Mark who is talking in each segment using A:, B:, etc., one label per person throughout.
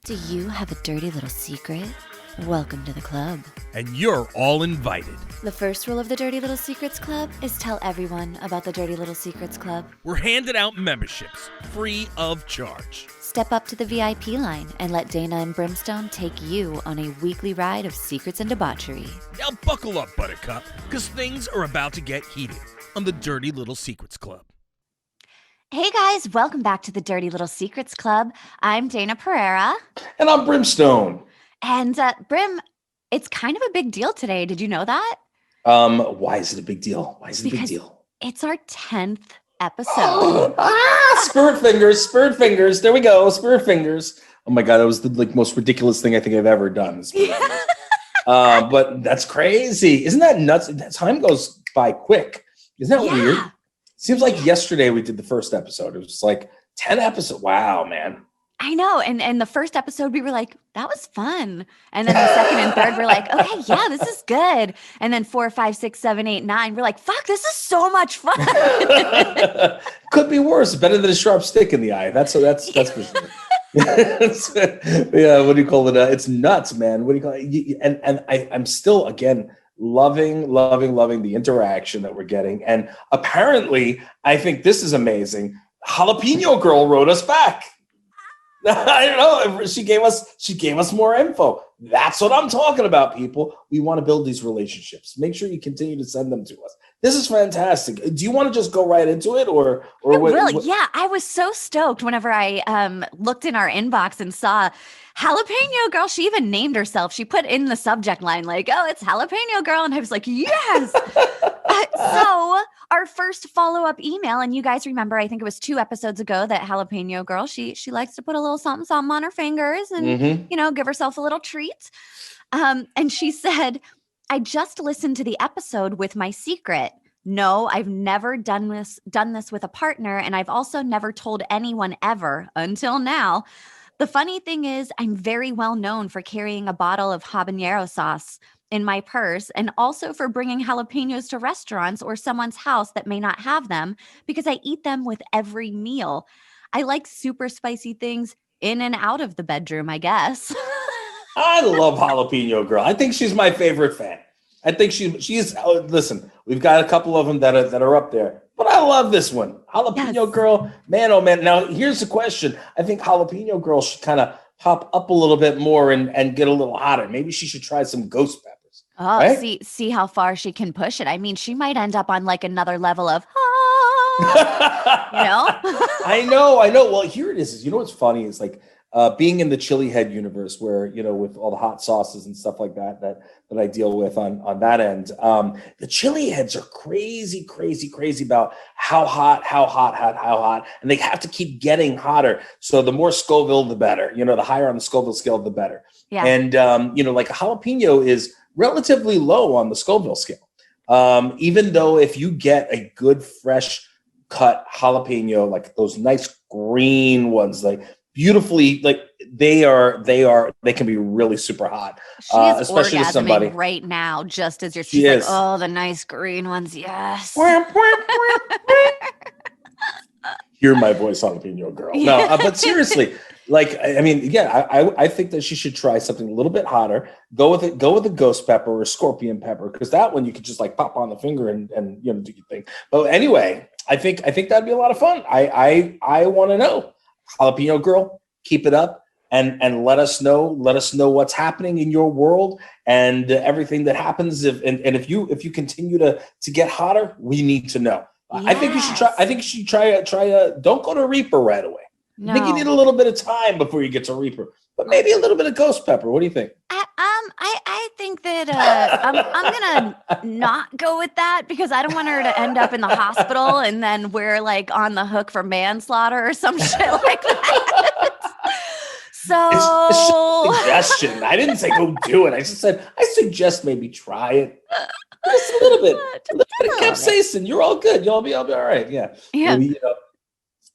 A: Do you have a dirty little secret? Welcome to the club.
B: And you're all invited.
A: The first rule of the Dirty Little Secrets Club is tell everyone about the Dirty Little Secrets Club.
B: We're handing out memberships, free of charge.
A: Step up to the VIP line and let Dayna and Brimstone take you on a weekly ride of secrets and debauchery.
B: Now buckle up, Buttercup, because things are about to get heated on the Dirty Little Secrets Club.
A: Hey guys, welcome back to the Dirty Little Secrets Club. I'm Dayna Pereira.
C: And I'm Brimstone.
A: And Brim, it's kind of a big deal today. Did you know that?
C: Why is it a big deal?
A: It's our 10th episode.
C: Spirit fingers. There we go. Spirit fingers. Oh my God, that was the most ridiculous thing I think I've ever done. But that's crazy. Isn't that nuts? That time goes by quick. Isn't that weird? Seems like yesterday we did the first episode. It was just like 10 episodes. Wow, man.
A: I know. And the first episode, we were like, that was fun. And then the second and third, we're like, okay, yeah, this is good. And then 4, 5, 6, 7, 8, 9, we're like, fuck, this is so much fun.
C: Could be worse. Better than a sharp stick in the eye. That's for sure. Yeah, what do you call it? It's nuts, man. What do you call it? And I'm still, again, loving the interaction that we're getting. And apparently, I think this is amazing. Jalapeno Girl wrote us back. I don't know. She gave us more info. That's what I'm talking about, people. We want to build these relationships. Make sure you continue to send them to us. This is fantastic. Do you want to just go right into it, or what?
A: Really? Yeah, I was so stoked whenever I looked in our inbox and saw Jalapeno Girl. She even named herself. She put in the subject line like, "Oh, it's Jalapeno Girl," and I was like, "Yes." So our first follow-up email, and you guys remember, I think it was 2 episodes ago, that Jalapeno Girl, she likes to put a little something on her fingers and give herself a little treat. And she said, I just listened to the episode with my secret. No, I've never done this with a partner, and I've also never told anyone ever until now. The funny thing is, I'm very well known for carrying a bottle of habanero sauce in my purse, and also for bringing jalapenos to restaurants or someone's house that may not have them, because I eat them with every meal. I like super spicy things in and out of the bedroom, I guess.
C: I love Jalapeno Girl. I think she's my favorite fan. I think she's. Listen, we've got a couple of them that are up there, but I love this one, Jalapeno Girl. Man, oh man! Now here's the question. I think Jalapeno Girl should kind of pop up a little bit more and get a little hotter. Maybe she should try some ghost peppers.
A: Oh,
C: right?
A: see how far she can push it. I mean, she might end up on like another level of,
C: I know. Well, here it is. You know what's funny is like being in the chili head universe, where with all the hot sauces and stuff like that I deal with on that end. The chili heads are crazy about how hot, and they have to keep getting hotter. So the more Scoville, the better. The higher on the Scoville scale, the better. Yeah. And like a jalapeno is relatively low on the Scoville scale. Even though if you get a good fresh cut jalapeno, like those nice green ones, like beautifully, like they can be really super hot.
A: She is
C: especially with somebody
A: right now, just as she's like, oh, the nice green ones, yes.
C: Hear my voice, Jalapeno Girl. No, but seriously, like, I mean, yeah, I think that she should try something a little bit hotter. Go with a ghost pepper or a scorpion pepper, because that one you could just like pop on the finger and do your thing. But anyway, I think that'd be a lot of fun. I want to know, Jalapeno Girl, keep it up and let us know what's happening in your world and everything that happens. If you continue to get hotter, we need to know. Yes. I think you should try. Don't go to Reaper right away. No. I think you need a little bit of time before you get to Reaper, but maybe a little bit of ghost pepper. What do you think?
A: I think that I'm gonna not go with that, because I don't want her to end up in the hospital and then we're like on the hook for manslaughter or some shit like that. So
C: it's a suggestion. I didn't say go do it. I just said I suggest maybe try it. Just a little bit. A little bit of capsaicin. You're all good. You'll be all right. Yeah. Maybe,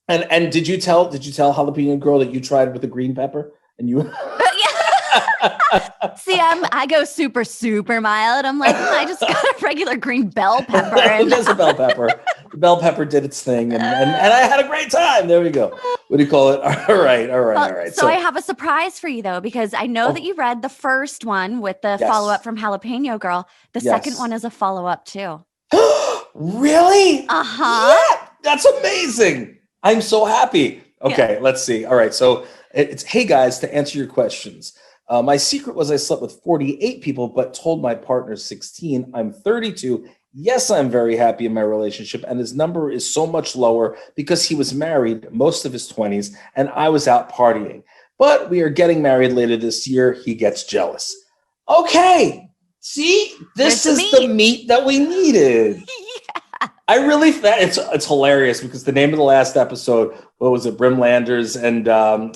C: And did you tell Jalapeno Girl that you tried with the green pepper and you?
A: See, I go super mild. I'm like, I just got a regular green bell pepper.
C: It is a bell pepper. The bell pepper did its thing, and I had a great time. There we go. What do you call it? All right.
A: So I have a surprise for you though, because I know that you read the first one with the
C: Yes.
A: follow-up from Jalapeno Girl. The second one is a follow-up too.
C: Really?
A: Uh-huh.
C: Yeah, that's amazing. I'm so happy. Okay, let's see. All right, so it's hey guys, to answer your questions. My secret was I slept with 48 people, but told my partner 16. I'm 32. Yes, I'm very happy in my relationship, and his number is so much lower because he was married most of his 20s, and I was out partying. But we are getting married later this year. He gets jealous. Okay, see, this is the meat that we needed.
A: Yeah.
C: I really it's hilarious because the name of the last episode, what was it, Brimlanders and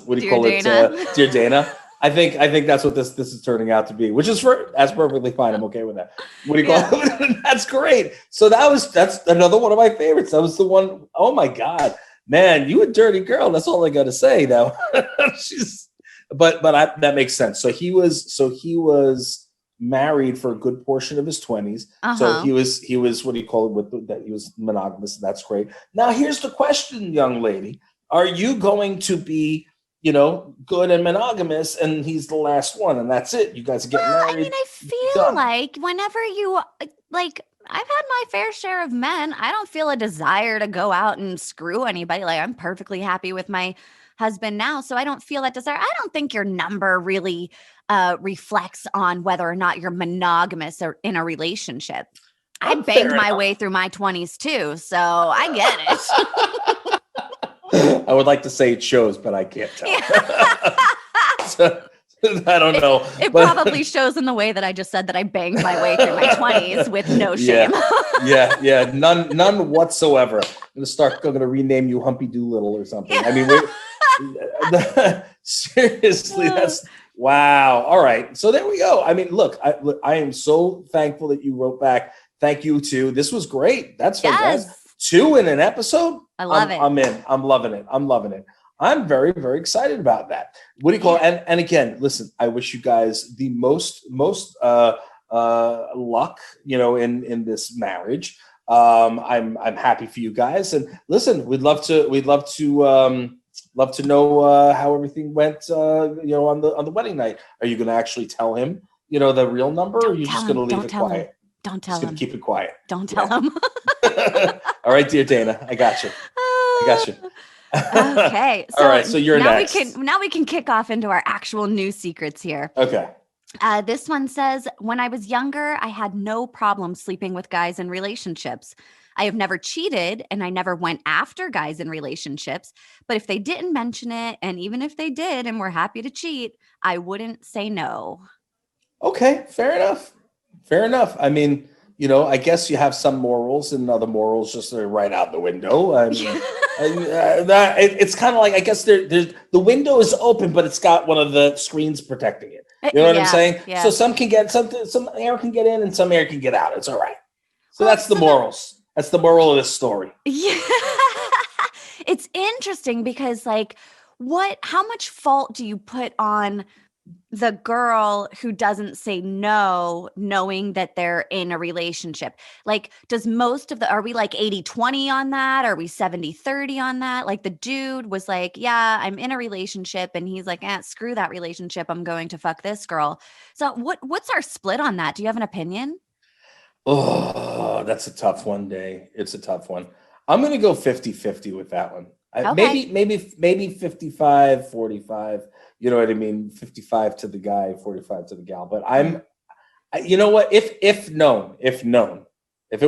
C: what do you call
A: Dayna.
C: it, Dear Dayna. I think that's what this is turning out to be, which is that's perfectly fine. I'm okay with that. What do you call it? That's great. So that's another one of my favorites. That was the one. Oh my God, man, you a dirty girl. That's all I got to say now. That makes sense. So he was married for a good portion of his 20s. So he was what do you call it, that he was monogamous. That's great. Now here's the question, young lady. Are you going to be, good and monogamous, and he's the last one, and that's it? You guys are getting married.
A: I mean, I feel like whenever I've had my fair share of men. I don't feel a desire to go out and screw anybody. Like, I'm perfectly happy with my husband now, so I don't feel that desire. I don't think your number really reflects on whether or not you're monogamous or in a relationship. I banged my way through my 20s too, so I get it.
C: I would like to say it shows, but I can't tell. So, I don't know.
A: It probably shows in the way that I just said that I banged my way through my 20s with no shame.
C: Yeah. None whatsoever. I'm going to rename you Humpy Doolittle or something. I mean, seriously, that's wow. All right. So there we go. I mean, look, I am so thankful that you wrote back. Thank you too. This was great. That's fantastic.
A: Yes.
C: 2 in an episode.
A: I love it.
C: I'm in. I'm loving it. I'm very, very excited about that. What do you call it? And again, listen, I wish you guys the most luck, in this marriage. I'm happy for you guys. And listen, we'd love to know how everything went, on the wedding night. Are you going to actually tell him, the real number, or are you just going to leave it quiet?
A: Don't tell him.
C: Keep it quiet.
A: Don't tell him.
C: All right, dear Dayna, I got you.
A: Okay. So
C: all right. So you're
A: now
C: next.
A: Now we can kick off into our actual news secrets here.
C: Okay.
A: This one says, when I was younger, I had no problem sleeping with guys in relationships. I have never cheated, and I never went after guys in relationships. But if they didn't mention it, and even if they did and were happy to cheat, I wouldn't say no.
C: Okay. Fair enough. I mean, I guess you have some morals, and other morals just are right out the window. I mean, it's kind of like, I guess there's the window is open, but it's got one of the screens protecting it. You know what I'm saying? Yeah. So some air can get in, and some air can get out. It's all right. So that's the morals. That's the moral of this story.
A: Yeah. It's interesting because, how much fault do you put on the girl who doesn't say no, knowing that they're in a relationship? Does are we 80-20 on that? Are we 70-30 on that? The dude was like, yeah, I'm in a relationship. And he's like, screw that relationship. I'm going to fuck this girl. So what's our split on that? Do you have an opinion?
C: Oh, that's a tough one, Day. It's a tough one. I'm going to go 50-50 with that one.
A: Okay.
C: Maybe 55-45. You know what I mean? 55 to the guy, 45 to the gal. But you know what? If it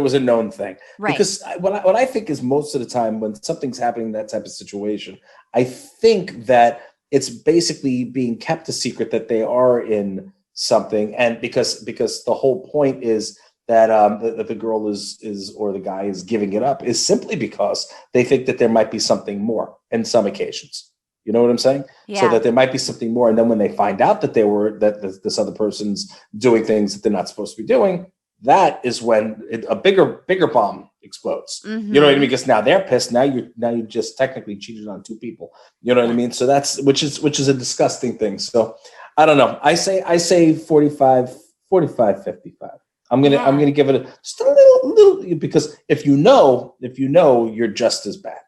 C: was a known thing,
A: right?
C: Because what I think is, most of the time when something's happening in that type of situation, I think that it's basically being kept a secret that they are in something, and because the whole point is that that the girl is or the guy is giving it up is simply because they think that there might be something more in some occasions. You know what I'm saying?
A: Yeah.
C: So that there might be something more, and then when they find out that this other person's doing things that they're not supposed to be doing, that is when a bigger bomb explodes.
A: Mm-hmm.
C: You know what I mean? Because now they're pissed. Now you just technically cheated on 2 people. You know what I mean? So that's which is a disgusting thing. So I don't know. I say 45, 55. I'm gonna give it just a little, because if you know, you're just as bad.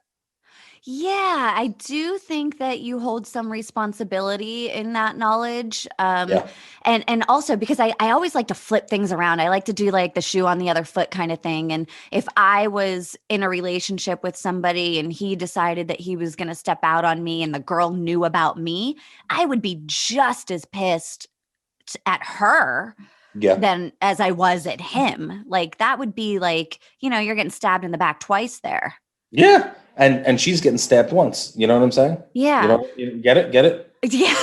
A: Yeah, I do think that you hold some responsibility in that knowledge.
C: Yeah.
A: And also because I always like to flip things around. I like to do like the shoe on the other foot kind of thing. And if I was in a relationship with somebody and he decided that he was going to step out on me and the girl knew about me, I would be just as pissed at her
C: Yeah.
A: than as I was at him. Like that would be like, you're getting stabbed in the back twice there.
C: Yeah. And she's getting stabbed once. You know what I'm saying?
A: Yeah.
C: You get it? Get it?
A: Yeah.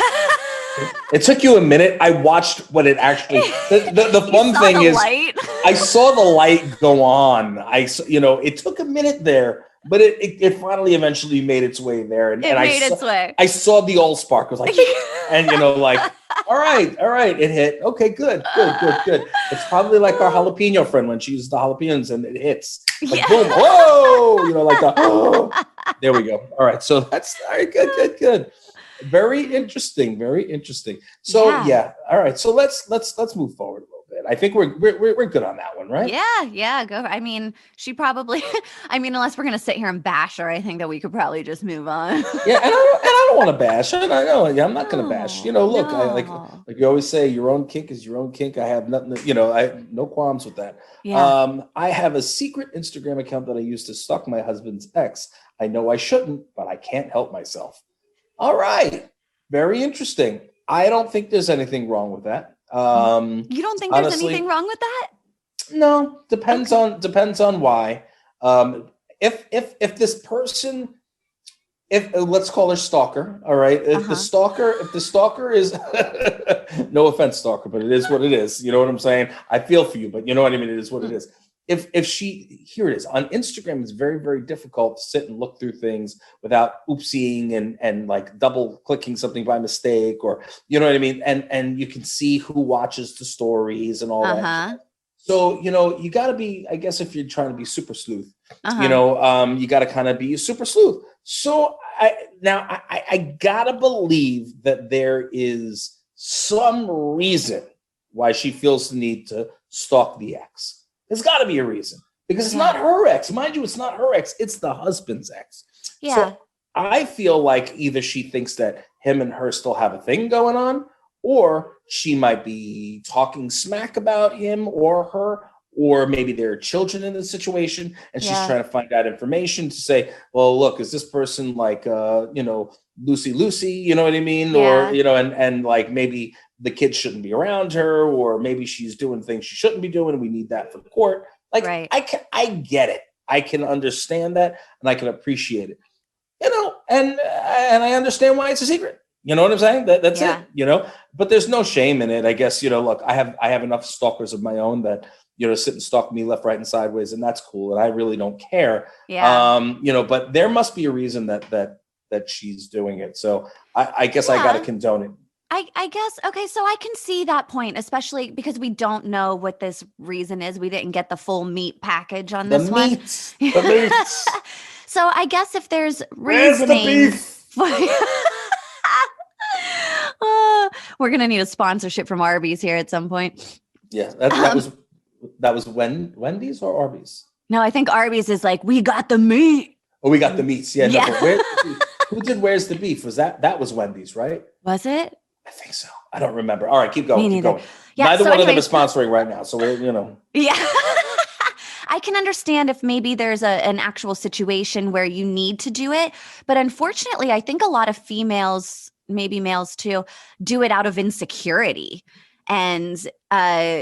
C: It took you a minute. I watched what it actually. The fun thing is,
A: light?
C: I saw the light go on. It took a minute there, but it finally eventually made its way there, and
A: its way.
C: I saw the old spark. It was like, and like, all right, it hit. Okay, good. It's probably like our jalapeno friend when she uses the jalapenos and it hits. Like, boom, whoa, like there we go. All right, so that's all right. Good. Very interesting. So yeah. All right. So let's move forward a little bit. I think we're good on that one, right?
A: Yeah. Go. I mean, she probably. I mean, unless we're gonna sit here and bash her, I think that we could probably just move on.
C: Yeah, and I don't want to bash. I know. Yeah, I'm not gonna bash. Look, I like you always say, your own kink is your own kink. I have nothing. I have no qualms with that.
A: Yeah.
C: I have a secret Instagram account that I use to stalk my husband's ex. I know I shouldn't, but I can't help myself. All right. Very interesting. I don't think there's anything wrong with that.
A: You don't think there's anything wrong with that?
C: No, depends on why. If this person, let's call her stalker, all right. If the stalker is no offense, stalker, but it is what it is. You know what I'm saying? I feel for you, but you know what I mean? It is what it is. If she, here it is on Instagram, it's very, very difficult to sit and look through things without oopsing and like double clicking something by mistake, or you know what I mean? And you can see who watches the stories and all that. So, you got to be, I guess, if you're trying to be super sleuth, you got to kind of be a super sleuth. So I got to believe that there is some reason why she feels the need to stalk the ex. There's got to be a reason, because it's not her ex. Mind you, it's not her ex. It's the husband's ex.
A: Yeah.
C: So I feel like either she thinks that him and her still have a thing going on, or she might be talking smack about him or her, or maybe there are children in the situation and she's trying to find out information to say, well, look, is this person like, Lucy, you know what I mean?
A: Yeah.
C: Or, and like maybe the kids shouldn't be around her, or maybe she's doing things she shouldn't be doing. We need that for the court. Like,
A: right.
C: I get it. I can understand that, and I can appreciate it, and I understand why it's a secret. You know what I'm saying? That's it, but there's no shame in it. I guess, look, I have enough stalkers of my own that, sit and stalk me left, right, and sideways. And that's cool. And I really don't care.
A: Yeah.
C: But there must be a reason that she's doing it. So I guess I got to condone it.
A: I guess. Okay. So I can see that point, especially because we don't know what this reason is. We didn't get the full meat package on this one.
C: The meats.
A: So I guess if there's reasoning.
C: Where's the beef?
A: We're gonna need a sponsorship from Arby's here at some point.
C: Yeah, that was Wendy's or Arby's?
A: No, I think Arby's is like, we got the meat.
C: Oh, we got the meats. Yeah.
A: Yeah.
C: No, who did Where's the Beef? That was Wendy's, right?
A: Was it?
C: I think so. I don't remember. All right, keep going. Keep going.
A: Yeah,
C: Neither one of them is sponsoring right now, so we're.
A: Yeah. I can understand if maybe there's an actual situation where you need to do it, but unfortunately, I think a lot of females, maybe males too, do it out of insecurity. And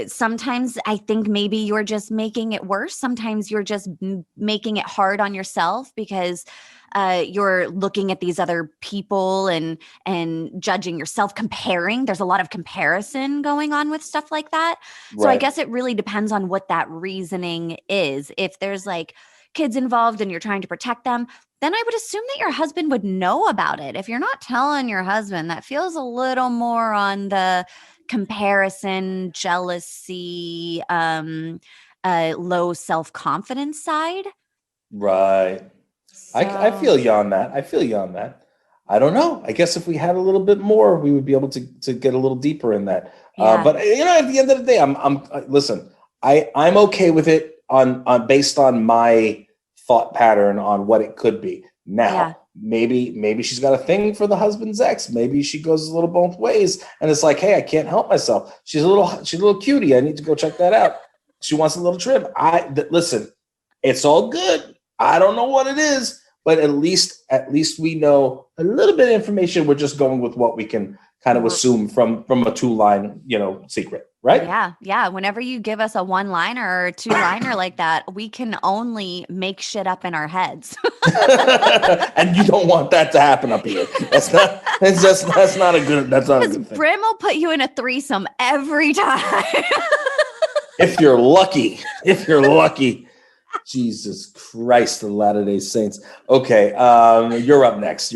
A: sometimes I think maybe you're just making it worse. Sometimes you're just making it hard on yourself because you're looking at these other people and judging yourself, comparing. There's a lot of comparison going on with stuff like that. Right. So I guess it really depends on what that reasoning is. If there's like kids involved and you're trying to protect them, then I would assume that your husband would know about it. If you're not telling your husband, that feels a little more on the comparison, jealousy, low self-confidence side.
C: Right. So. I feel you on that. I don't know. I guess if we had a little bit more, we would be able to get a little deeper in that.
A: Yeah.
C: But at the end of the day, listen, I'm okay with it on based on my thought pattern on what it could be. Now, maybe she's got a thing for the husband's ex. Maybe she goes a little both ways, and it's like, hey, I can't help myself. She's a little cutie. I need to go check that out. She wants a little trim. Listen, it's all good. I don't know what it is, but at least we know a little bit of information. We're just going with what we can kind of assume from a 2-line, secret, right?
A: Yeah. Whenever you give us a 1-liner or a 2-liner like that, we can only make shit up in our heads.
C: And you don't want that to happen up here. That's not a good thing.
A: Brim will put you in a threesome every time.
C: If you're lucky. Jesus Christ, the Latter-day Saints. Okay, you're up next.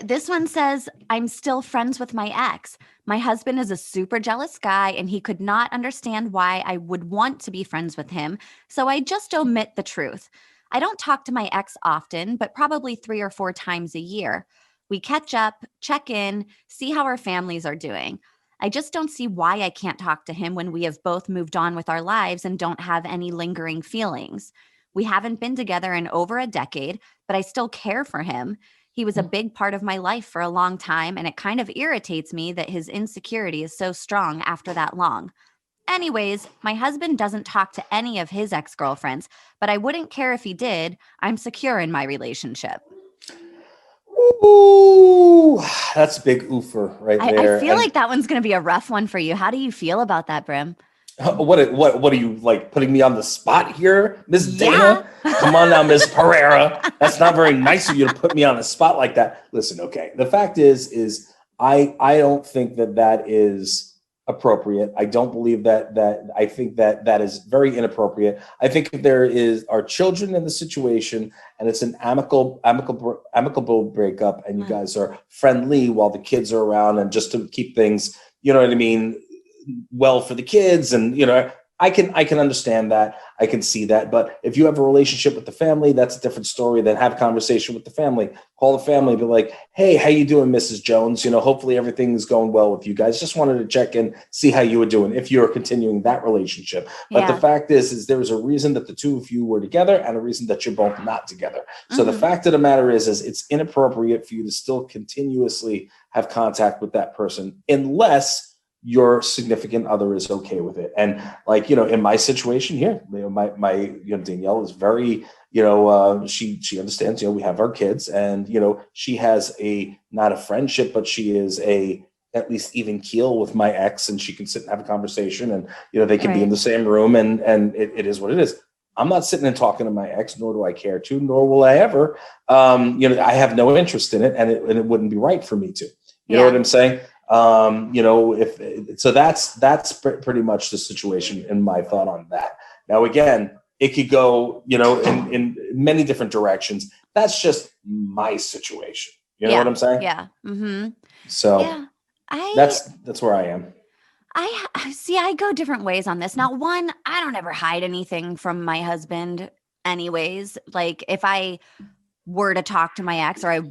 A: This one says, I'm still friends with my ex. My husband is a super jealous guy, and he could not understand why I would want to be friends with him, so I just omit the truth. I don't talk to my ex often, but probably 3 or 4 times a year. We catch up, check in, see how our families are doing. I just don't see why I can't talk to him when we have both moved on with our lives and don't have any lingering feelings. We haven't been together in over a decade, but I still care for him. He was a big part of my life for a long time, and it kind of irritates me that his insecurity is so strong after that long. Anyways, my husband doesn't talk to any of his ex-girlfriends, but I wouldn't care if he did. I'm secure in my relationship.
C: Ooh, that's a big oofer right there.
A: I feel like that one's going to be a rough one for you. How do you feel about that, Brim?
C: What are you, like, putting me on the spot here, Miss Dayna? Come on now, Miss Pereira. That's not very nice of you to put me on the spot like that. Listen, okay. The fact is I don't think that is appropriate. I don't believe that I think that is very inappropriate. I think if there are children in the situation and it's an amicable breakup and you guys are friendly while the kids are around and just to keep things, you know what I mean, well for the kids, and I can understand that. I can see that. But if you have a relationship with the family, that's a different story. Then have a conversation with the family. Call the family, be like, hey, how you doing, Mrs. Jones? Hopefully everything is going well with you guys. Just wanted to check in, see how you were doing, if you're continuing that relationship. But the fact is there was a reason that the two of you were together and a reason that you're both not together. So the fact of the matter is it's inappropriate for you to still continuously have contact with that person unless your significant other is okay with it. And in my situation here, my Danielle is very, she understands, we have our kids, and, she has not a friendship, but she is at least even keel with my ex, and she can sit and have a conversation, and, they can be in the same room, and it is what it is. I'm not sitting and talking to my ex, nor do I care to, nor will I ever. I have no interest in it, and it wouldn't be right for me to. You know what I'm saying? That's pretty much the situation in my thought on that. Now, again, it could go, in many different directions. That's just my situation. You know what I'm saying?
A: Yeah. Mm-hmm.
C: So that's where I am.
A: I go different ways on this. Now, one, I don't ever hide anything from my husband anyways. Like if I were to talk to my ex, or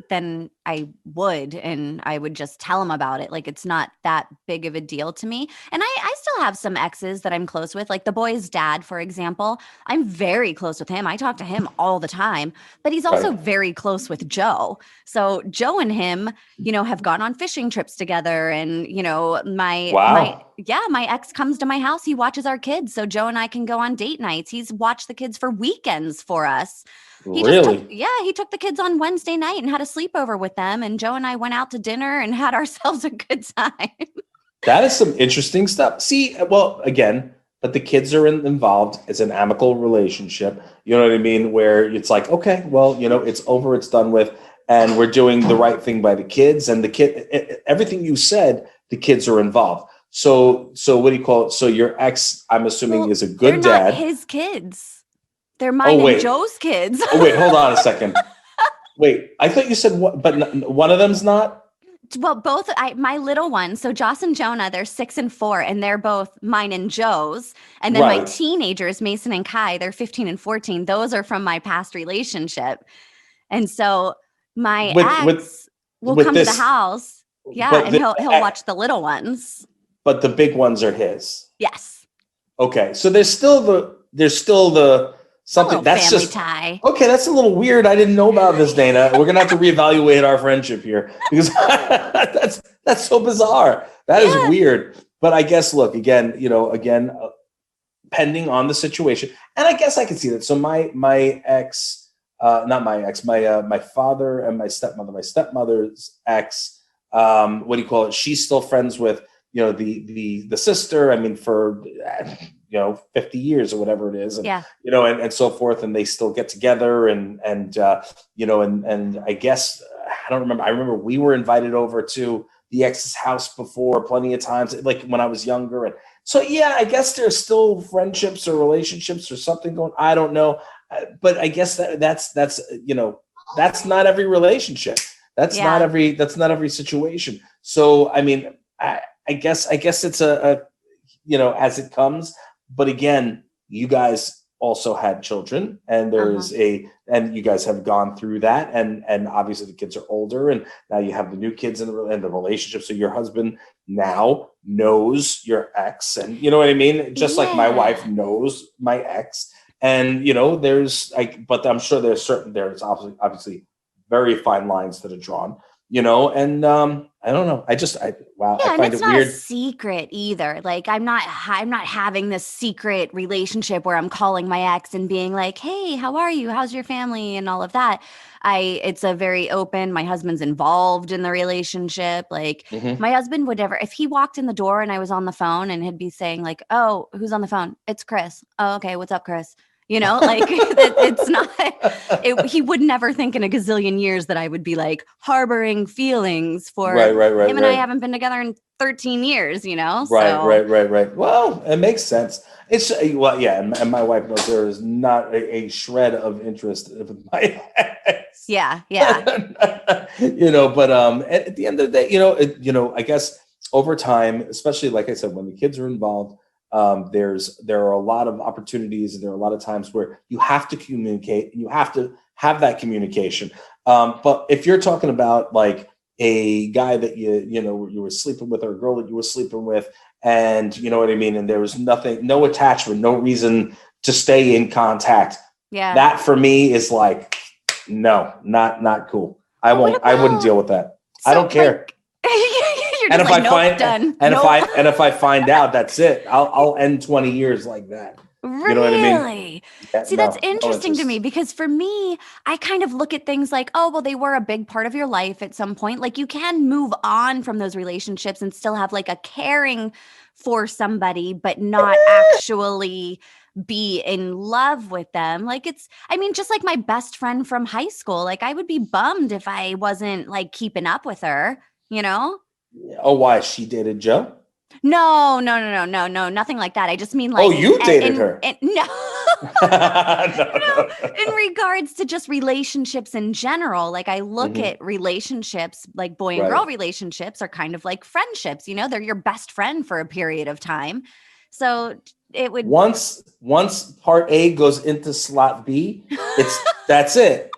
A: then I would, and I would just tell him about it. Like, it's not that big of a deal to me. And I still have some exes that I'm close with, like the boy's dad, for example. I'm very close with him. I talk to him all the time, but he's also very close with Joe. So Joe and him, have gone on fishing trips together. And, my ex comes to my house. He watches our kids. So Joe and I can go on date nights. He's watched the kids for weekends for us. He took the kids on Wednesday night and had a sleepover with them. And Joe and I went out to dinner and had ourselves a good time.
C: That is some interesting stuff. See, well, again, but the kids are involved. It's an amicable relationship. You know what I mean? Where it's like, okay, well, it's over, it's done with, and we're doing the right thing by the kids. And everything you said, the kids are involved. So what do you call it? So your ex, I'm assuming, is a good dad.
A: They're not his kids. They're mine and Joe's kids.
C: Wait, hold on a second. Wait, I thought you said what, but one of them's not?
A: Well, both, my little ones, so Joss and Jonah, they're 6 and 4, and they're both mine and Joe's. And then my teenagers, Mason and Kai, they're 15 and 14. Those are from my past relationship. And so my ex will come to the house. Yeah, and he'll watch the little ones.
C: but the big ones are his.
A: Yes.
C: Okay, so there's still the something that's
A: family
C: just
A: tie.
C: Okay. That's a little weird. I didn't know about this, Dayna. We're gonna have to reevaluate our friendship here because that's so bizarre. That is weird. But I guess, look, again, pending on the situation, and I guess I can see that. So my ex, not my ex, my father and my stepmother's ex, what do you call it? She's still friends with the sister. I mean, for 50 years or whatever it is, and and so forth, and they still get together, and I guess I don't remember. I remember we were invited over to the ex's house before plenty of times, like when I was younger, and so I guess there's still friendships or relationships or something going. I don't know, but I guess that's not every relationship. That's not every situation. So I mean, I guess it's a as it comes. But again, you guys also had children, and there's and you guys have gone through that, and obviously the kids are older, and now you have the new kids in the relationship. So your husband now knows your ex, and you know what I mean? Just like my wife knows my ex, and but I'm sure there's obviously very fine lines that are drawn. And I don't know. I find
A: it's
C: it
A: not
C: weird.
A: A secret either. Like I'm not having this secret relationship where I'm calling my ex and being like, "Hey, how are you? How's your family?" and all of that. It's a very open. My husband's involved in the relationship. Like my husband would never, if he walked in the door and I was on the phone and he'd be saying like, "Oh, who's on the phone? It's Chris." "Oh, okay. What's up, Chris?" Like it's not, he would never think in a gazillion years that I would be like harboring feelings for him and I haven't been together in 13 years,
C: Right. Well, it makes sense. It's and my wife knows there is not a shred of interest in my ex.
A: Yeah.
C: But at the end of the day, I guess over time, especially like I said, when the kids are involved, there are a lot of opportunities, and there are a lot of times where you have to communicate, and you have to have that communication. But if you're talking about like a guy that you were sleeping with, or a girl that you were sleeping with, and you know what I mean, and there was no attachment, no reason to stay in contact.
A: Yeah.
C: That for me is like, no, not cool. I wouldn't deal with that. I don't care.
A: And if
C: if I find out, that's it. I'll end 20 years like that.
A: Really?
C: You know what I mean? Yeah,
A: See, that's interesting to me, because for me, I kind of look at things like, oh, well, they were a big part of your life at some point. Like you can move on from those relationships and still have like a caring for somebody, but not actually be in love with them. Like just like my best friend from high school, like I would be bummed if I wasn't like keeping up with her,
C: Oh, why? She dated Joe?
A: No, nothing like that. I just mean like,
C: oh, you dated her?
A: No.
C: No.
A: In regards to just relationships in general, like I look at relationships, like boy and girl relationships are kind of like friendships. They're your best friend for a period of time. So it would
C: once part A goes into slot B, that's it.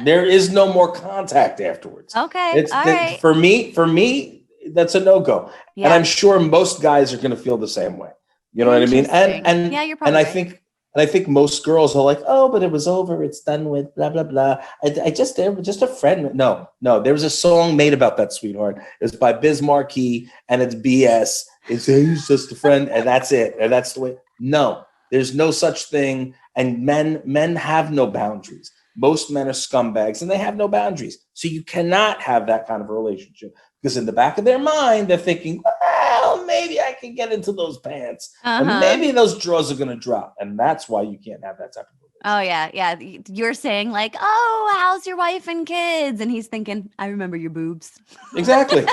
C: There is no more contact afterwards.
A: Okay. All right.
C: For me, that's a no-go. Yeah. And I'm sure most guys are going to feel the same way. You know what I mean? And
A: yeah, you're probably
C: right. I think most girls are like, oh, but it was over. It's done with, blah, blah, blah. Just a friend. No. There was a song made about that, sweetheart. It's by Biz Markie, and it's BS. He's just a friend, and that's it. And that's the way. No, there's no such thing. And men have no boundaries. Most men are scumbags, and they have no boundaries. So you cannot have that kind of a relationship, because in the back of their mind, they're thinking, well, maybe I can get into those pants. And maybe those drawers are going to drop. And that's why you can't have that type of relationship.
A: Oh, yeah. Yeah. You're saying like, oh, how's your wife and kids? And he's thinking, I remember your boobs.
C: Exactly.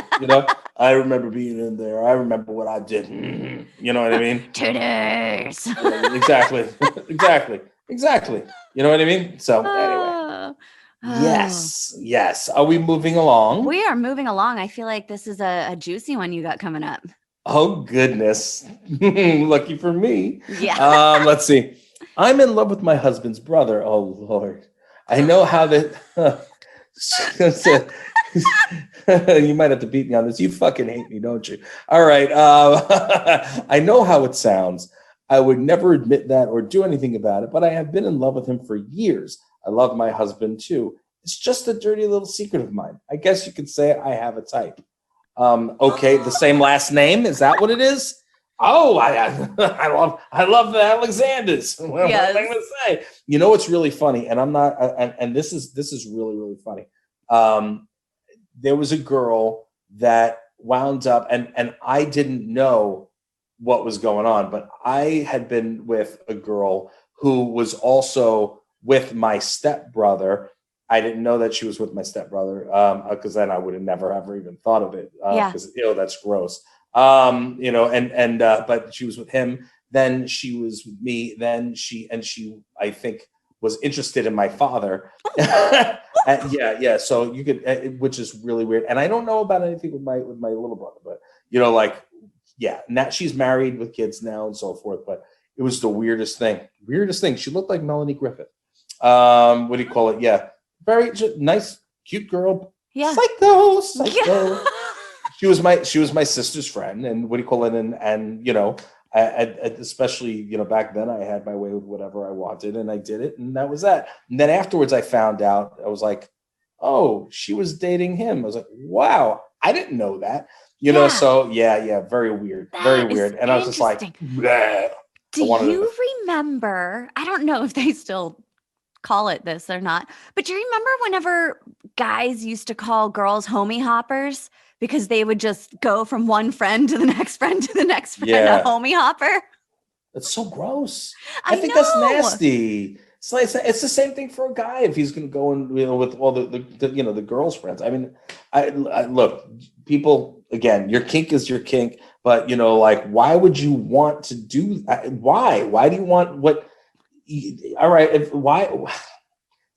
C: I remember being in there. I remember what I did. You know what I mean?
A: Tutors.
C: Exactly. You know what I mean? So anyway. Yes. Are we moving along?
A: We are moving along. I feel like this is a juicy one you got coming up.
C: Oh, goodness. Lucky for me.
A: Yeah.
C: Let's see. I'm in love with my husband's brother. Oh, Lord. I know how that... You might have to beat me on this. You fucking hate me, don't you? All right. I know how it sounds. I would never admit that or do anything about it, but I have been in love with him for years. I love my husband too. It's just a dirty little secret of mine. I guess you could say I have a type. Okay, the same last name. Is that what it is? Oh, I love the Alexanders. What am I going to say? You know what's really funny, and I'm not, and this is really really funny. There was a girl that wound up, and I didn't know what was going on, but I had been with a girl who was also with my stepbrother. I didn't know that she was with my stepbrother because then I would have never ever even thought of it because that's gross. But she was with him. Then she was with me. Then she I think was interested in my father. Yeah. So you could, which is really weird. And I don't know about anything with my little brother, but now she's married with kids now and so forth. But it was the weirdest thing. She looked like Melanie Griffith. What do you call it? Yeah. Very nice, cute girl.
A: Yeah.
C: Psycho. Yeah. She was my sister's friend, and what do you call it? And especially back then I had my way with whatever I wanted, and I did it, and that was that. And then afterwards, I found out. I was like, oh, she was dating him. I was like, wow, I didn't know that. So yeah, very weird, very weird. And I was just like, bleh.
A: Do you remember? I don't know if they still call it this or not, but do you remember whenever guys used to call girls homie hoppers because they would just go from one friend to the next friend to the next friend, a homie hopper?
C: That's so gross. I think that's nasty. It's the same thing for a guy if he's going to go in with all the girls' friends. I mean, I look, people, again, your kink is your kink, but why would you want to do that? Why do you want what? All right, why,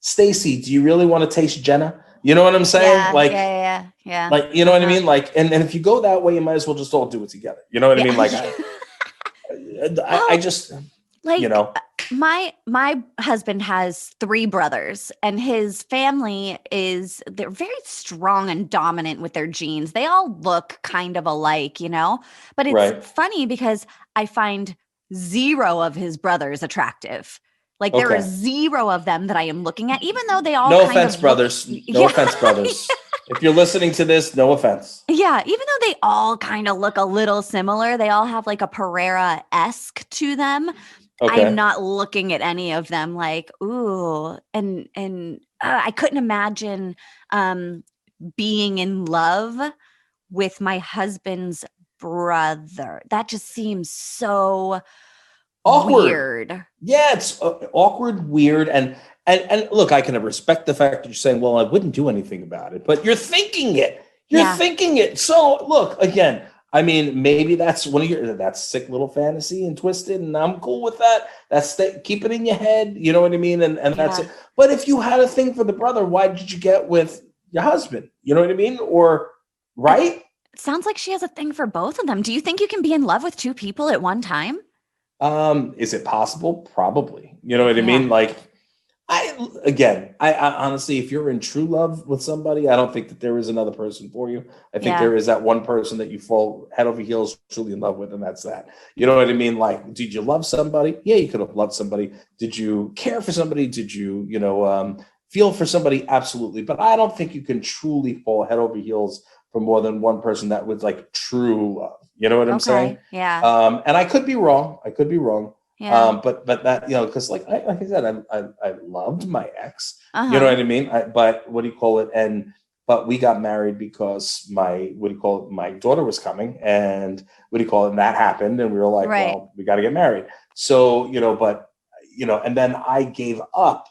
C: Stacy? Do you really want to taste Jenna? You know what I'm saying?
A: Yeah.
C: Like, you know what I mean? Like, and if you go that way, you might as well just all do it together. You know what I mean? Like, I just,
A: my husband has 3 brothers, and his family they're very strong and dominant with their genes. They all look kind of alike, but it's funny because I find 0 of his brothers attractive. Like there are 0 of them that I am looking at, even though they all
C: no offense, brothers. No offense, brothers. If you're listening to this, no offense.
A: Yeah, even though they all kind of look a little similar, they all have like a Pereira-esque to them. Okay. I'm not looking at any of them like, ooh, and I couldn't imagine being in love with my husband's brother. That just seems so
C: awkward.
A: Weird.
C: Yeah, it's awkward, weird, and look, I can respect the fact that you're saying, well, I wouldn't do anything about it, but you're thinking it. Thinking it. So look, again, I mean, maybe that's one of that's sick little fantasy and twisted, and I'm cool with that. Keep it in your head, you know what I mean? And that's it. But if you had a thing for the brother, why did you get with your husband? You know what I mean? Or right?
A: It sounds like she has a thing for both of them. Do you think you can be in love with 2 people at one time?
C: Is it possible? Probably. You know what I mean? Like, I honestly, if you're in true love with somebody, I don't think that there is another person for you. I think there is that one person that you fall head over heels truly in love with, and that's that. You know what I mean? Like, did you love somebody? Yeah, you could have loved somebody. Did you care for somebody? Did you, feel for somebody? Absolutely. But I don't think you can truly fall head over heels for more than one person that was like true love. You know what I'm saying?
A: Yeah.
C: And I could be wrong.
A: Yeah.
C: But that, because like I said, I loved my ex, you know what I mean? But what do you call it? But we got married because my daughter was coming, and and that happened. And we were like, well, we got to get married. So, and then I gave up.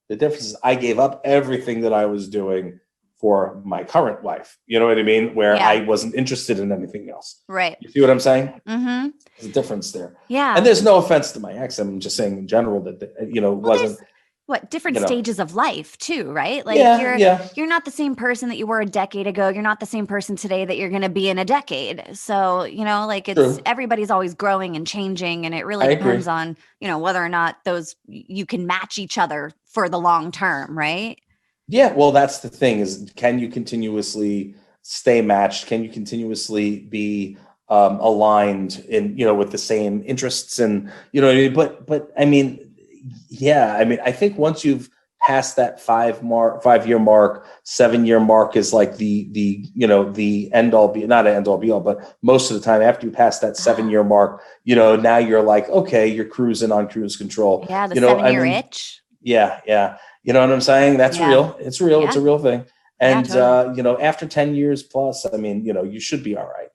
C: The difference is I gave up everything that I was doing for my current wife. You know what I mean? Where I wasn't interested in anything else.
A: Right.
C: You see what I'm saying?
A: Mm-hmm.
C: There's a difference there.
A: Yeah.
C: And there's no offense to my ex. I'm just saying in general that, wasn't.
A: Different stages of life too, right? Like you're not the same person that you were a decade ago. You're not the same person today that you're going to be in a decade. So, everybody's always growing and changing, and it really depends on, whether or not you can match each other for the long term, right?
C: Yeah, well, that's the thing is, can you continuously stay matched? Can you continuously be aligned in, with the same interests and, what I mean? But I mean, yeah, I mean, I think once you've passed that 5-year mark, 7-year mark is like the end all be not an end all be all, but most of the time after you pass that 7-year mark, now you're like, okay, you're cruising on cruise control.
A: Yeah, the 7-year itch.
C: Yeah, yeah. You know what I'm saying? That's
A: Yeah.
C: real. It's real. It's
A: Yeah.
C: a real thing. And,
A: Yeah, totally.
C: after 10 years plus, I mean, you should be all right.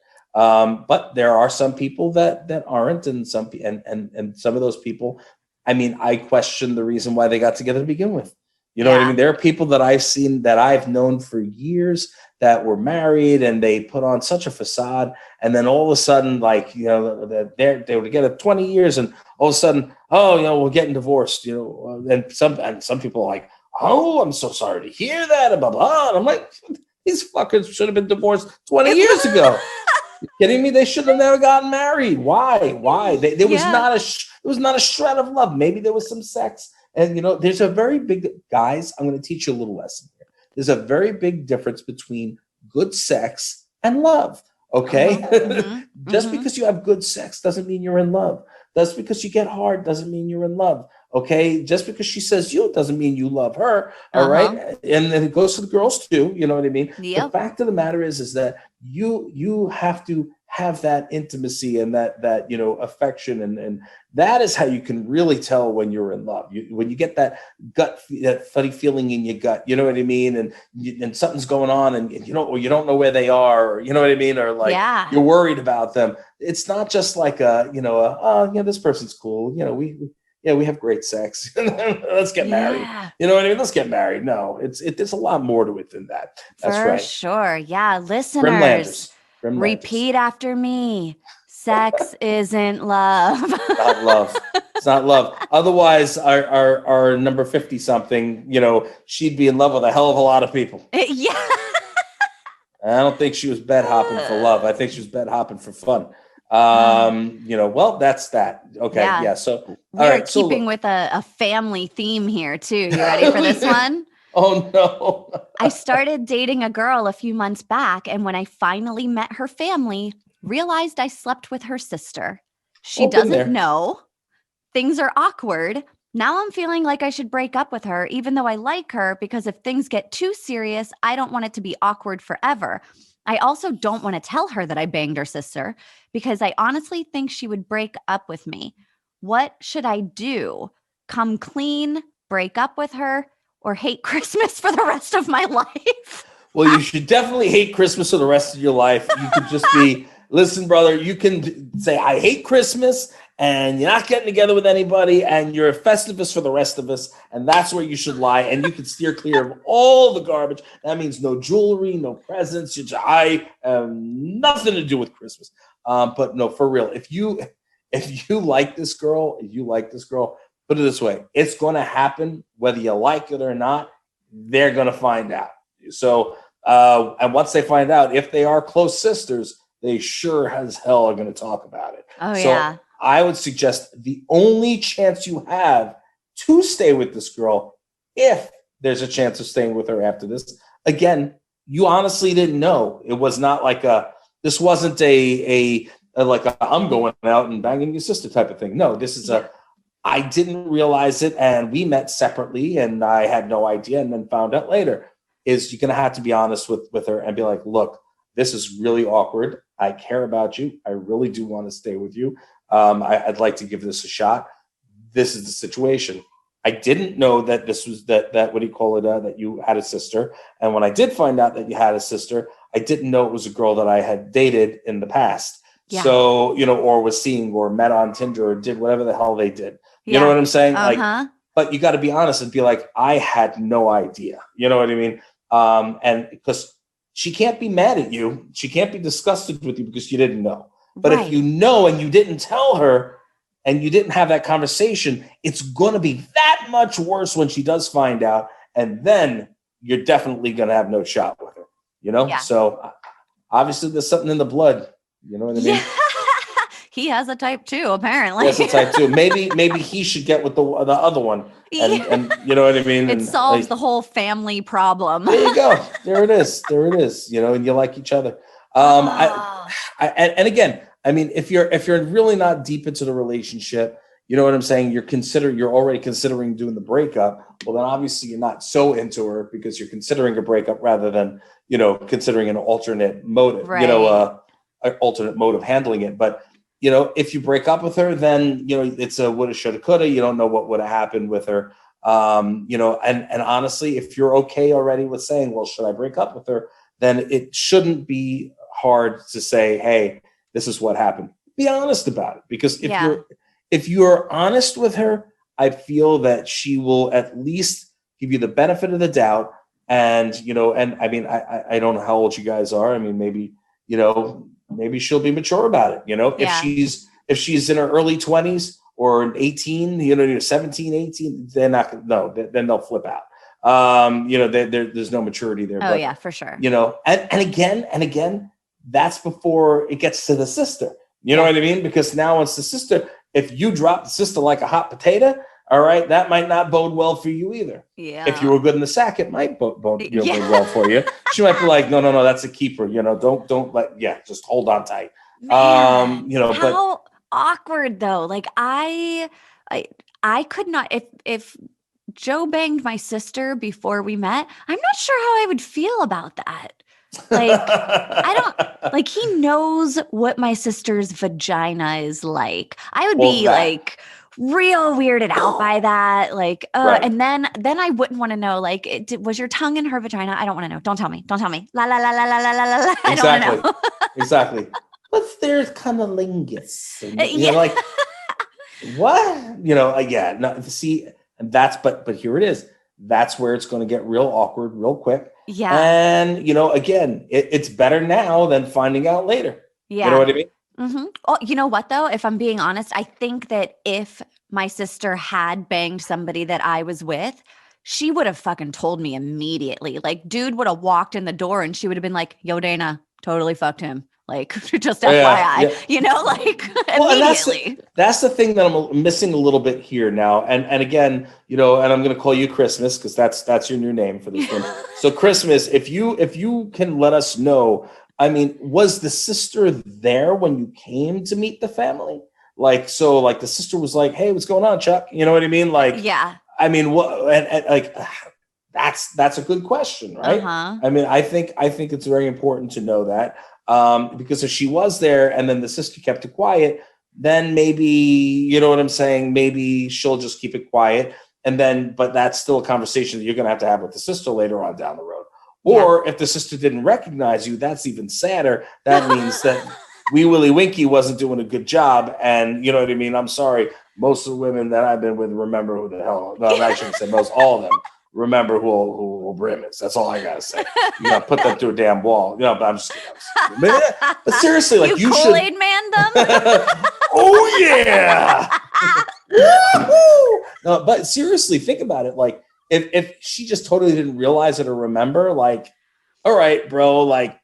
C: But there are some people that aren't, and and some of those people, I mean, I question the reason why they got together to begin with. You know what I
A: Yeah.
C: mean? There are people that I've seen that I've known for years that were married and they put on such a facade, and then all of a sudden, like, they would get 20 years, and all of a sudden, oh, we're getting divorced, and some people are like, oh, I'm so sorry to hear that, and blah blah. And I'm like, these fuckers should have been divorced 20 years ago. You kidding me? They should have never gotten married. Why? There was not a shred of love. Maybe there was some sex. And there's a very big, guys, I'm going to teach you a little lesson here. There's a very big difference between good sex and love. Okay. Just because you have good sex doesn't mean you're in love. Just because you get hard doesn't mean you're in love. Okay. Just because she says you doesn't mean you love her. All right. And then it goes to the girls too. You know what I mean?
A: Yep.
C: The fact of the matter is that you have to have that intimacy and that affection, and that is how you can really tell when you're in love. When you get that funny feeling in your gut, you know what I mean, and something's going on, and or you don't know where they are, or you know what I mean, or like you're worried about them. It's not just like this person's cool. We have great sex. Let's get married. You know what I mean? Let's get married. No, there's a lot more to it than that. That's
A: For
C: right.
A: sure. Yeah. Listeners, repeat after me. Sex isn't love.
C: Not love. It's not love. Otherwise, our number 50 something, she'd be in love with a hell of a lot of people.
A: Yeah.
C: I don't think she was bed hopping for love. I think she was bed hopping for fun. Well, that's that. Okay. Yeah. So
A: we're keeping with a family theme here too. You ready for this one?
C: Oh no.
A: I started dating a girl a few months back, and when I finally met her family, realized I slept with her sister. She doesn't know. Things are awkward. Now I'm feeling like I should break up with her, even though I like her, because if things get too serious, I don't want it to be awkward forever. I also don't want to tell her that I banged her sister, because I honestly think she would break up with me. What should I do? Come clean, break up with her, or hate Christmas for the rest of my life?
C: Well, you should definitely hate Christmas for the rest of your life. You could just be, listen, brother, you can say, I hate Christmas, and you're not getting together with anybody, and you're a Festivus for the rest of us, and that's where you should lie, and you can steer clear of all the garbage. That means no jewelry, no presents. I have nothing to do with Christmas. But no, for real, if you like this girl, put it this way, it's going to happen whether you like it or not. They're going to find out. So, and once they find out, if they are close sisters, they sure as hell are going to talk about it.
A: Oh,
C: so
A: yeah.
C: I would suggest the only chance you have to stay with this girl, if there's a chance of staying with her after this, again, you honestly didn't know. It was not like this wasn't a I'm going out and banging your sister type of thing. No, this is I didn't realize it, and we met separately, and I had no idea, and then found out later. Is you're going to have to be honest with her and be like, look, this is really awkward. I care about you. I really do want to stay with you. I'd like to give this a shot. This is the situation. I didn't know that this was that what do you call it? That you had a sister. And when I did find out that you had a sister, I didn't know it was a girl that I had dated in the past. Yeah. So, or was seeing or met on Tinder or did whatever the hell they did. You know what I'm saying? Like, but you got to be honest and be like, I had no idea. You know what I mean? And because she can't be mad at you. She can't be disgusted with you because you didn't know. But if you know and you didn't tell her and you didn't have that conversation, it's going to be that much worse when she does find out. And then you're definitely going to have no shot with her, Yeah. So obviously there's something in the blood. You know what I mean?
A: he has a type too, apparently.
C: Yes, a type 2. Maybe he should get with the other one, and you know what I mean.
A: It
C: And
A: solves the whole family problem.
C: there you go. There it is. There it is. You know, and you like each other. And again, I mean, if you're really not deep into the relationship, you know what I'm saying? You're already considering doing the breakup. Well, then obviously you're not so into her because you're considering a breakup rather than, you know, considering an alternate motive,
A: Right.
C: you know, an alternate mode of handling it. But, you know, if you break up with her, then, you know, it's a woulda, shoulda, coulda. You don't know what would have happened with her. You know, and honestly, if you're okay already with saying, well, should I break up with her? Then it shouldn't be hard to say, hey, this is what happened. Be honest about it. Because if you're honest with her, I feel that she will at least give you the benefit of the doubt. And, you know, and I mean, I don't know how old you guys are. I mean, maybe, you know, maybe she'll be mature about it. You know, if she's in her early 20s or 18, you know, 17, 18, then they'll flip out. You know, there's no maturity there.
A: Oh, yeah, for sure.
C: You know, and again, that's before it gets to the sister. You know what I mean? Because now it's the sister. If you drop the sister like a hot potato, all right, that might not bode well for you either.
A: Yeah.
C: If you were good in the sack, it might bode well for you. She might be like, no, that's a keeper. You know, don't just hold on tight.
A: Man,
C: you know,
A: how awkward though. Like I could not, if Joe banged my sister before we met, I'm not sure how I would feel about that. Like, I don't, like, he knows what my sister's vagina is like. I would be like real weirded out by that. Like,
C: Right.
A: And then I wouldn't want to know, like, was your tongue in her vagina? I don't want to know. Don't tell me. La, la, la, la, la, la, la, la. I don't want to know.
C: Exactly. But there's cunnilingus. You're like, what? You know, see, and but here it is. That's where it's going to get real awkward real quick.
A: Yeah.
C: And, you know, again, it's better now than finding out later.
A: Yeah.
C: You know what I mean?
A: Mm-hmm. Oh, you know what, though? If I'm being honest, I think that if my sister had banged somebody that I was with, she would have fucking told me immediately. Like, dude would have walked in the door and she would have been like, yo, Dayna, totally fucked him. Like, just FYI, you know, like immediately.
C: That's the thing that I'm missing a little bit here now. And again, you know, and I'm going to call you Christmas because that's your new name for this one. So Christmas, if you can let us know, I mean, was the sister there when you came to meet the family? Like, so like the sister was like, hey, what's going on, Chuck? You know what I mean? Like,
A: yeah.
C: I mean, what? And like, that's a good question, right?
A: Uh-huh.
C: I mean, I think it's very important to know that. Because if she was there and then the sister kept it quiet, then maybe, you know what I'm saying? Maybe she'll just keep it quiet. And then, but that's still a conversation that you're going to have with the sister later on down the road. Or if the sister didn't recognize you, that's even sadder. That means that Wee Willie Winky wasn't doing a good job. And you know what I mean? I'm sorry. Most of the women that I've been with remember who the hell, no, I shouldn't say most, all of them remember who Brim is. That's all I gotta say. You gotta put that through a damn wall. You know, but I'm just kidding. But seriously, like you should.
A: Kool-Aid man them?
C: Oh yeah. No, but seriously, think about it. Like if she just totally didn't realize it or remember, like, all right, bro, like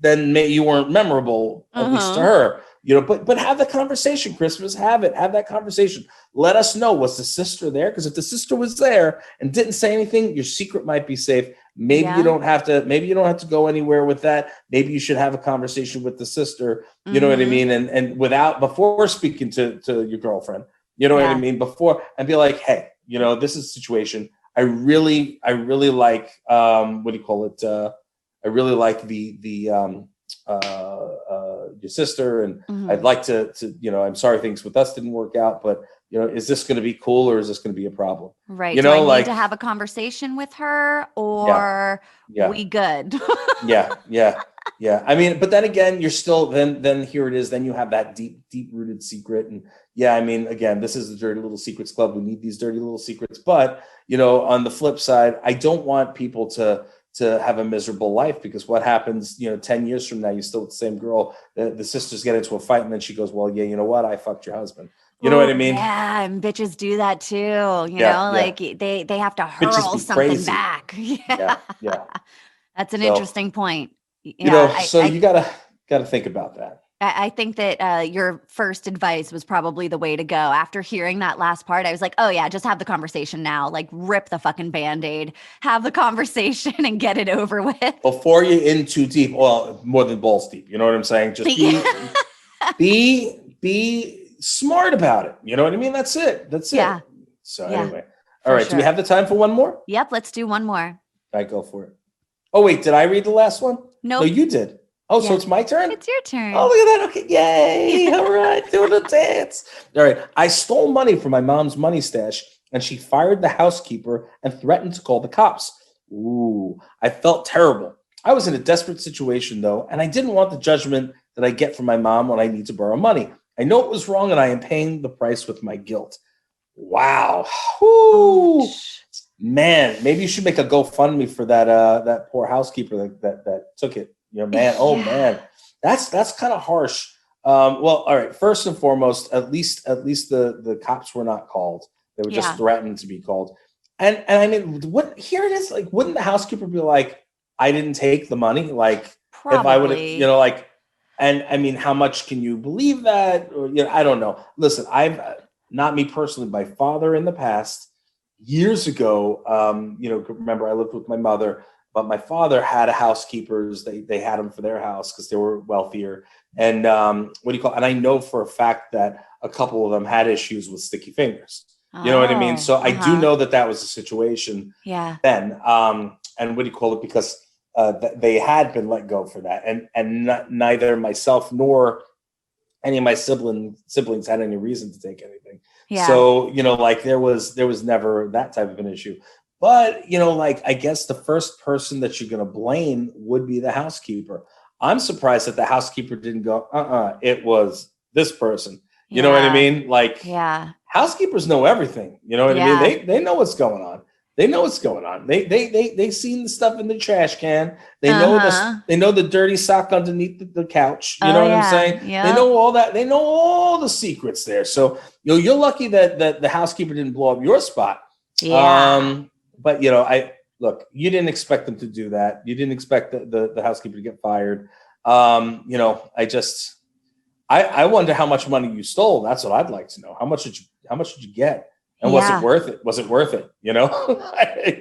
C: then maybe you weren't memorable, at least to her. You know, but have the conversation, Christmas. Have that conversation. Let us know, was the sister there? Because if the sister was there and didn't say anything, your secret might be safe. Maybe you don't have to go anywhere with that. Maybe you should have a conversation with the sister. You know what I mean? And before speaking to your girlfriend, you know what I mean? Before, and be like, hey, you know, this is a situation. I really like what do you call it? I really like your sister, and I'd like to, you know, I'm sorry things with us didn't work out, but you know, is this going to be cool or is this going to be a problem?
A: Right.
C: You
A: Do
C: know,
A: I need to have a conversation with her or we good?
C: Yeah. I mean, but then again, you're still, then here it is. Then you have that deep rooted secret. And I mean, again, this is the Dirty Little Secrets Club. We need these dirty little secrets, but you know, on the flip side, I don't want people to have a miserable life, because what happens, you know, 10 years from now, you're still with the same girl, the sisters get into a fight and then she goes, well, yeah, you know what? I fucked your husband. You know what I mean?
A: Yeah. And bitches do that too. You know, like they have to hurl something crazy. Back. Yeah.
C: Yeah.
A: That's an interesting point.
C: You know, so you gotta think about that.
A: I think that your first advice was probably the way to go. After hearing that last part, I was like, oh yeah, just have the conversation now. Like rip the fucking Band-Aid, have the conversation and get it over with.
C: Before you're in too deep, well, more than balls deep. You know what I'm saying? Just be smart about it. You know what I mean? That's it.
A: Yeah.
C: So
A: Yeah,
C: anyway, all right.
A: sure.
C: Do we have the time for one more?
A: Yep, let's do one more.
C: All right, go for it. Oh wait, did I read the last one?
A: Nope.
C: No, you did. Oh, so
A: Yeah.
C: it's my turn?
A: It's your turn.
C: Oh, look at that. Okay, yay. All right, doing a dance. All right, I stole money from my mom's money stash, and she fired the housekeeper and threatened to call the cops. Ooh, I felt terrible. I was in a desperate situation, though, and I didn't want the judgment that I get from my mom when I need to borrow money. I know it was wrong, and I am paying the price with my guilt. Wow. Whoo. Man, maybe you should make a GoFundMe for that poor housekeeper that took it. You know, man. Oh man, that's kind of harsh. Well, all right. First and foremost, at least the cops were not called. They were just threatened to be called. And I mean, here it is. Like, wouldn't the housekeeper be like, I didn't take the money? Like,
A: Probably.
C: if I would have, you know, like, and I mean, how much can you believe that? Or, you know, I don't know. Listen, I've not me personally, my father in the past, years ago, you know, remember I lived with my mother, but my father had a housekeepers. They had them for their house because they were wealthier. And and I know for a fact that a couple of them had issues with sticky fingers. You know what I mean? So I do know that was a situation then. And because they had been let go for that. And neither myself nor any of my siblings had any reason to take anything. Yeah. So, you know, like there was never that type of an issue. But, you know, like, I guess the first person that you're going to blame would be the housekeeper. I'm surprised that the housekeeper didn't go, it was this person. You know what I mean? Like, housekeepers know everything. You know what I mean? They know what's going on. They know what's going on. They seen the stuff in the trash can. They know the dirty sock underneath the couch. You know what I'm saying? Yep. They know all that. They know all the secrets there. So you're lucky that the housekeeper didn't blow up your spot. Yeah. But you know, you didn't expect them to do that. You didn't expect the housekeeper to get fired. You know, I wonder how much money you stole. That's what I'd like to know. How much did you get? And was it worth it? Was it worth it? You know?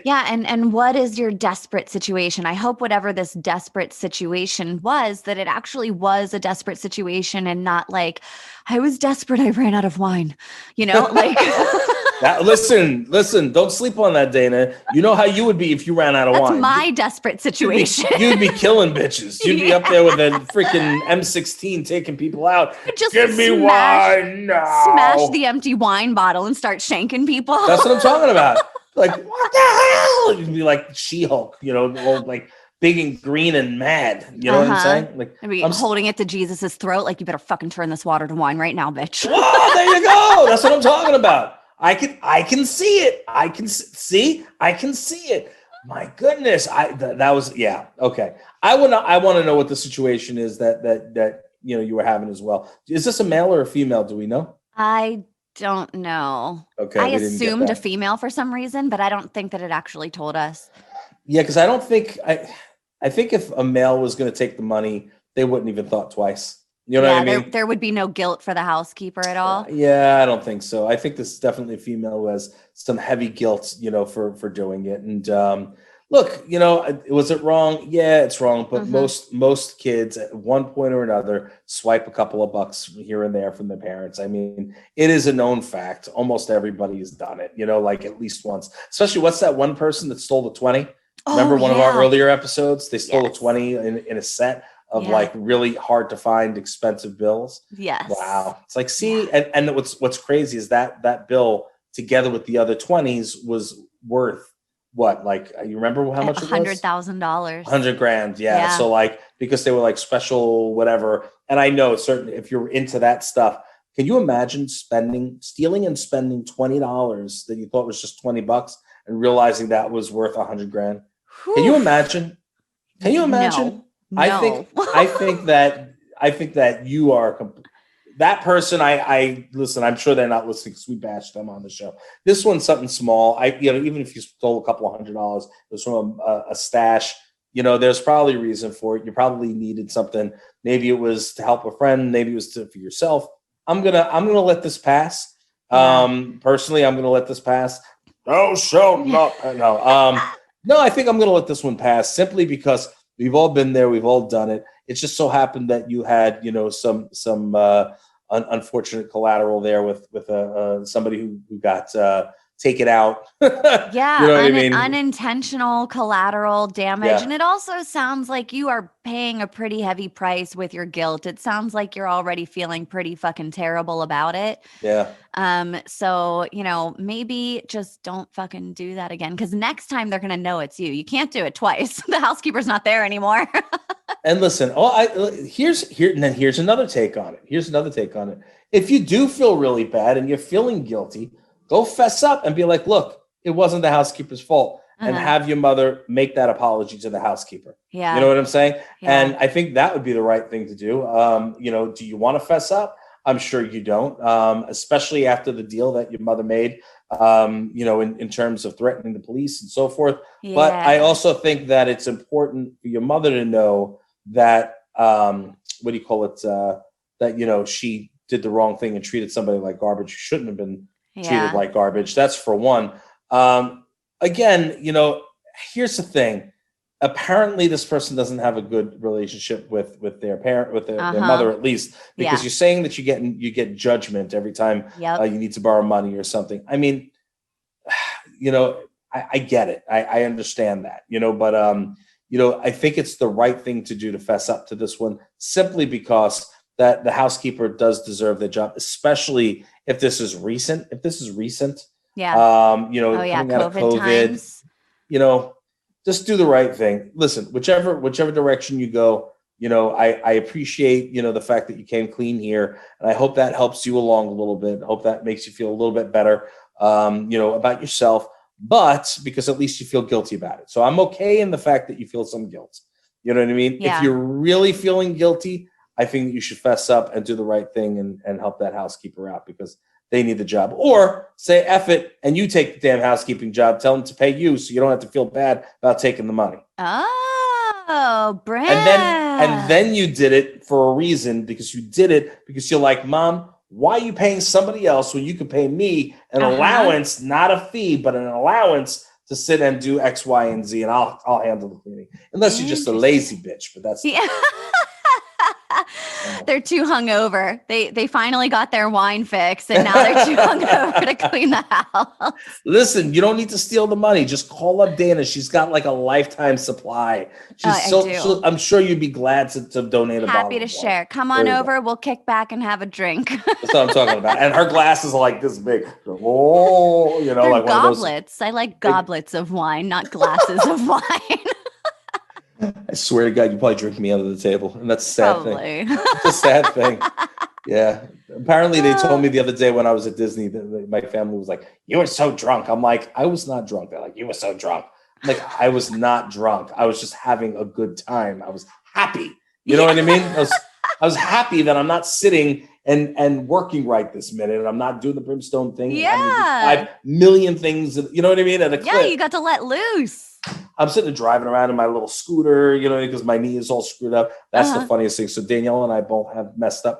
A: Yeah. And what is your desperate situation? I hope whatever this desperate situation was, that it actually was a desperate situation and not like, I was desperate, I ran out of wine. You know, like
C: listen, don't sleep on that, Dayna. You know how you would be if you ran out of wine.
A: That's my desperate situation.
C: You'd be killing bitches. You'd be up there with a freaking M16 taking people out.
A: Just
C: give me wine now.
A: Smash the empty wine bottle and start shanking people.
C: That's what I'm talking about. Like, what the hell? You'd be like She-Hulk, you know, all like big and green and mad. You know what I'm saying? Like,
A: I'm holding it to Jesus's throat. Like, you better fucking turn this water to wine right now, bitch.
C: Oh, there you go. That's what I'm talking about. I can see it. I can see it. My goodness. That was, yeah. Okay. I want to know what the situation is that you know you were having as well. Is this a male or a female? Do we know?
A: I don't know.
C: Okay.
A: I assumed a female for some reason, but I don't think that it actually told us.
C: Yeah, because I think if a male was going to take the money, they wouldn't even thought twice. You know what I mean?
A: There would be no guilt for the housekeeper at all.
C: Yeah, I don't think so. I think this is definitely a female who has some heavy guilt, you know, for doing it. And look, you know, was it wrong? Yeah, it's wrong. But most kids at one point or another swipe a couple of bucks here and there from their parents. I mean, it is a known fact. Almost everybody has done it, you know, like at least once. Especially, what's that one person that stole the 20? Remember one of our earlier episodes? They stole a 20 in a set of like really hard to find expensive bills.
A: Yes.
C: Wow. It's like, see, and what's crazy is that bill together with the other 20s was worth what? Like, you remember how much it was?
A: $100,000.
C: $100,000. Yeah. So like, because they were like special, whatever. And I know certainly if you're into that stuff, can you imagine stealing and spending $20 that you thought was just $20 and realizing that was worth $100,000? Can you imagine? Can you imagine?
A: No.
C: I think that you are that person. I listen. I'm sure they're not listening because we bashed them on the show. This one's something small. Even if you stole a couple of $100, it was from a stash. there's probably a reason for it. You probably needed something. Maybe it was to help a friend. Maybe it was for yourself. I'm gonna let this pass. Personally, I'm gonna let this pass. No, no. I think I'm gonna let this one pass simply because we've all been there. We've all done it. It just so happened that you had, some unfortunate collateral there with somebody who got taken out.
A: Yeah,
C: You know what I mean?
A: unintentional collateral damage.
C: Yeah.
A: And it also sounds like you are paying a pretty heavy price with your guilt. It sounds like you're already feeling pretty fucking terrible about it.
C: Yeah.
A: So, maybe just don't fucking do that again, because next time they're gonna know it's you. You can't do it twice. The housekeeper's not there anymore.
C: And listen, here's another take on it. If you do feel really bad and you're feeling guilty, go fess up and be like, look, it wasn't the housekeeper's fault. And have your mother make that apology to the housekeeper.
A: Yeah.
C: You know what I'm saying?
A: Yeah.
C: And I think that would be the right thing to do. Do you want to fess up? I'm sure you don't, especially after the deal that your mother made, in terms of threatening the police and so forth.
A: Yeah.
C: But I also think that it's important for your mother to know that, that, she did the wrong thing and treated somebody like garbage who shouldn't have been treated like garbage. That's for one. Again, here's the thing. Apparently this person doesn't have a good relationship with their parent, with their mother, at least, because you're saying that you get judgment every time you need to borrow money or something. I mean, I get it. I understand that, but I think it's the right thing to do to fess up to this one, simply because that the housekeeper does deserve their job, especially if this is recent. Coming out of COVID,
A: times.
C: Just do the right thing. Listen, whichever direction you go, I appreciate, the fact that you came clean here, and I hope that helps you along a little bit. I hope that makes you feel a little bit better, about yourself, but because at least you feel guilty about it. So I'm okay in the fact that you feel some guilt. You know what I mean?
A: Yeah.
C: If you're really feeling guilty, I think that you should fess up and do the right thing and help that housekeeper out, because they need the job. Or say F it and you take the damn housekeeping job, tell them to pay you so you don't have to feel bad about taking the money.
A: Oh, Brad.
C: And then you did it for a reason, because you did it because you're like, Mom, why are you paying somebody else when you can pay me an allowance, not a fee, but an allowance to sit and do X, Y, and Z, and I'll handle the cleaning. Unless you're just a lazy bitch, but that's
A: They're too hungover. They finally got their wine fix, and now they're too hungover to clean the house.
C: Listen, you don't need to steal the money. Just call up Dayna. She's got like a lifetime supply. I'm sure you'd be glad to donate a bottle.
A: Happy to share. Come on over. We'll kick back and have a drink.
C: That's what I'm talking about. And her glasses are like this big. Oh,
A: They're
C: like
A: goblets. I like goblets of wine, not glasses of wine.
C: I swear to God, you probably drink me under the table, and that's a sad thing. It's a sad thing. Yeah. Apparently, they told me the other day when I was at Disney that my family was like, "You were so drunk." I'm like, "I was not drunk." They're like, "You were so drunk." I'm like, I was not drunk. I was just having a good time. I was happy. You know what I mean? I was happy that I'm not sitting and working right this minute, and I'm not doing the Brimstone thing.
A: Yeah.
C: 5 million things. You know what I mean? At a clip.
A: Yeah, you got to let loose.
C: I'm sitting there driving around in my little scooter, because my knee is all screwed up. That's the funniest thing. So Danielle and I both have messed up.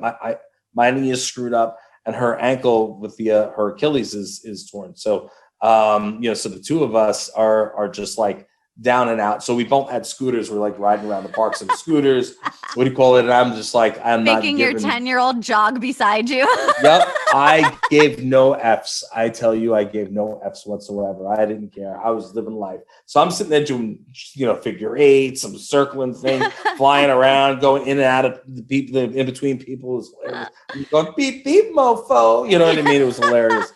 C: My knee is screwed up, and her ankle with her Achilles is torn. So so the two of us are just like down and out. So we both had scooters. We're like riding around the parks on the scooters. What do you call it? And I'm just like,
A: making your 10-year-old jog beside you.
C: Yep. I gave no F's. I tell you, I gave no F's whatsoever. I didn't care. I was living life. So I'm sitting there doing, figure eights, some circling thing, flying around, going in and out of the people, in between people. It was hilarious. I'm going, beep, beep, mofo. You know what I mean? It was hilarious.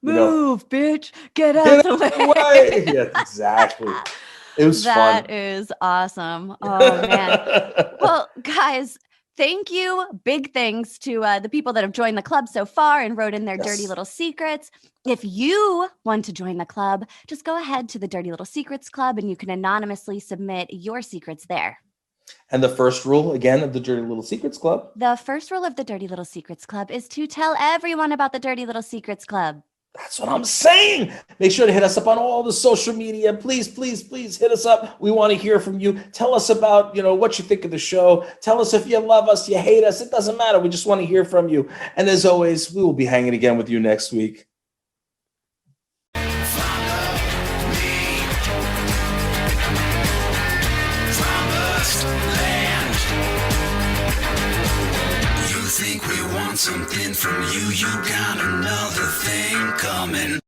A: Move, bitch. Get out of the way.
C: Yeah, exactly. It was fun.
A: That is awesome. Oh, man. Well, guys, thank you. Big thanks to the people that have joined the club so far and wrote in their dirty little secrets. If you want to join the club, just go ahead to the Dirty Little Secrets Club and you can anonymously submit your secrets there.
C: And the first rule, again, of the Dirty Little Secrets Club?
A: The first rule of the Dirty Little Secrets Club is to tell everyone about the Dirty Little Secrets Club.
C: That's what I'm saying. Make sure to hit us up on all the social media. Please, please, please hit us up. We want to hear from you. Tell us about, what you think of the show. Tell us if you love us, you hate us. It doesn't matter. We just want to hear from you. And as always, we will be hanging again with you next week.
D: Think we want something from you, you got another thing coming.